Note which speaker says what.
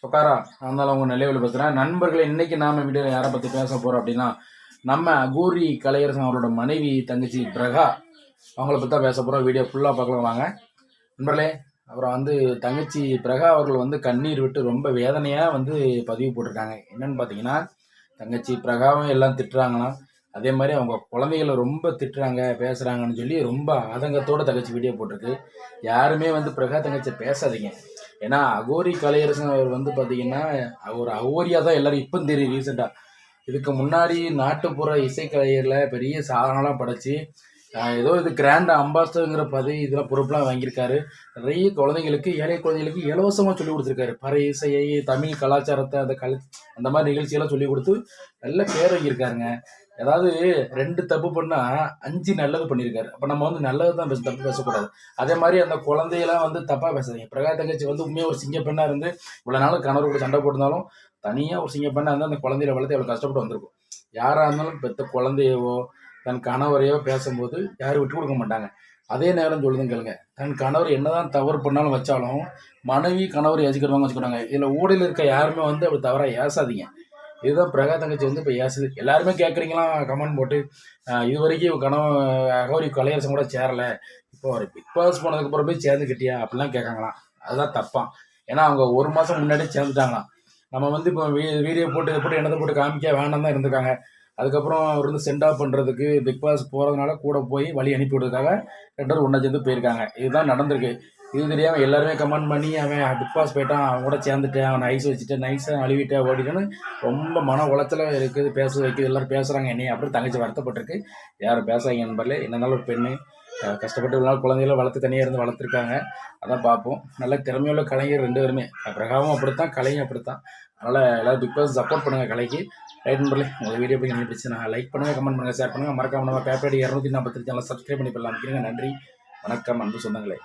Speaker 1: சொக்காரா அதனால உங்கள் நிலையில் பேசுகிறேன். நண்பர்களே, இன்னைக்கு நாம் வீடியோ யாரை பற்றி பேச போகிறோம் அப்படின்னா, நம்ம அகோரி கலையரசன் அவரோட மனைவி தங்கச்சி பிரகா அவங்கள பற்றி தான் பேச போகிறோம். வீடியோ ஃபுல்லாக பார்க்கலாம் வாங்க நண்பர்களே. அப்புறம் தங்கச்சி பிரகா அவர்கள் கண்ணீர் விட்டு ரொம்ப வேதனையாக பதிவு போட்டிருக்காங்க. என்னன்னு பார்த்தீங்கன்னா, தங்கச்சி பிரகாவும் எல்லாம் திட்டுறாங்களாம். அதே மாதிரி அவங்க குழந்தைகளை ரொம்ப திட்டுறாங்க பேசுகிறாங்கன்னு சொல்லி ரொம்ப ஆதங்கத்தோட தங்கச்சி வீடியோ போட்டிருக்கு. யாருமே பிரகா தங்கச்சி பேசாதீங்க. ஏன்னா அகோரி கலையரசன் அவர் பார்த்தீங்கன்னா ஒரு அகோரியாக தான் எல்லாரும் இப்போ தெரியும். ரீசெண்டாக இதுக்கு முன்னாடி நாட்டுப்புற இசைக்கலைஞரில் பெரிய சாதனைலாம் படைச்சி ஏதோ இது கிராண்ட் அம்பாஸ்டருங்கிற பதவி இதெல்லாம் பொறுப்பெலாம் வாங்கியிருக்காரு. நிறைய குழந்தைங்களுக்கு ஏழை குழந்தைங்களுக்கு இலவசமாக சொல்லிக் கொடுத்துருக்காரு. பறை இசையை, தமிழ் கலாச்சாரத்தை, அந்த மாதிரி நிகழ்ச்சியெல்லாம் சொல்லிக் கொடுத்து நல்ல பேர் வாங்கியிருக்காருங்க. ஏதாவது 2 தப்பு பண்ணால் 5 நல்லது பண்ணியிருக்காரு. அப்போ நம்ம நல்லது தான் தப்பு பேசக்கூடாது. அதே மாதிரி அந்த குழந்தையெல்லாம் தப்பாக பேசாதீங்க. பிரகா தங்கச்சி உண்மையாக ஒரு சிங்கப்பெண்ணாக இருந்து இவ்வளோ நாள் கணவர் கூட சண்டை போட்டிருந்தாலும் தனியாக ஒரு சிங்கப்பெண்ணாக இருந்தால் அந்த குழந்தைய வளர்த்து எவ்வளோ கஷ்டப்பட்டு வந்திருக்கும். யாராக இருந்தாலும் பெற்ற குழந்தையவோ தன் கணவரையோ பேசும்போது யாரும் விட்டு கொடுக்க மாட்டாங்க. அதே நேரம் சொல்லுதுன்னு கேளுங்க, தன் கணவர் என்னதான் தவறு பண்ணாலும் வச்சாலும் மனைவி கணவர் வச்சுக்கிறாங்க. இதில் ஊடையில் இருக்க யாருமே அப்படி தவறாக ஏசாதீங்க. இதுதான் பிரகா தங்கச்சி இப்போ ஏசுது. எல்லாருமே கேட்குறீங்களாம் கமெண்ட் போட்டு, இது வரைக்கும் அகோரி கலையரசன் கூட சேரலை, இப்போ ஒரு பிக் பாஸ் போனதுக்கப்புறம் போய் சேர்ந்துக்கிட்டியா அப்படிலாம் கேட்காங்களாம். அதுதான் தப்பான். ஏன்னா அவங்க 1 மாதம் முன்னாடியே சேர்ந்துட்டாங்களாம். நம்ம இப்போ வீடியோ போட்டு இதை போட்டு என்னதை போட்டு காமிக்க வேண்டாம் தான் இருந்திருக்காங்க. அதுக்கப்புறம் அவர் சென்ட் ஆஃப் பண்ணுறதுக்கு பிக் பாஸ் போகிறதுனால கூட போய் வழி அனுப்பி விடுறதுக்காக 2 பேரும் ஒன்றா சேர்ந்து போயிருக்காங்க. இதுதான் நடந்திருக்கு. இது தெரியாமல் எல்லாருமே கமெண்ட் பண்ணி அவன் பிக் பாஸ் போயிட்டான், அவன் கூட சேர்ந்துட்டேன், அவன் ஐஸ் வச்சுட்டேன், நைஸாக அழுவிட்டேன், ஓடிட்டேன்னு ரொம்ப மன உளைச்சல இருக்குது, பேச வைக்குது. எல்லோரும் பேசுகிறாங்க என்னைய அப்படி தங்கச்சி வருத்தப்பட்டிருக்கு. யாரும் பேசாதீங்க நண்பர்களே. என்னன்னாலும் ஒரு பெண்ணு கஷ்டப்பட்டு ஒரு நாள் குழந்தைகளை வளர்த்து தனியாக இருந்து வளர்த்துருக்காங்க. அதான் பார்ப்போம். நல்ல திறமையுள்ள கலைஞர் 2 பேருமே. பிரகாவும் அப்படித்தான், கலையும் அப்படித்தான். அதனால் எல்லோரும் பிக் பாஸ் சப்போர்ட் பண்ணுங்கள் கலைக்கு. ரைட் நண்பர்களே, உங்கள் வீடியோ போய் நினைப்பிச்சு நான் லைக் பண்ணுங்கள், கமெண்ட் பண்ணுங்கள், ஷேர் பண்ணுங்கள். மறக்காம நம்ம பேப்பேடி 243 சேனலை சப்ஸ்கிரைப் பண்ணி போடலாம். நன்றி, வணக்கம் அன்பு சொந்தங்களே.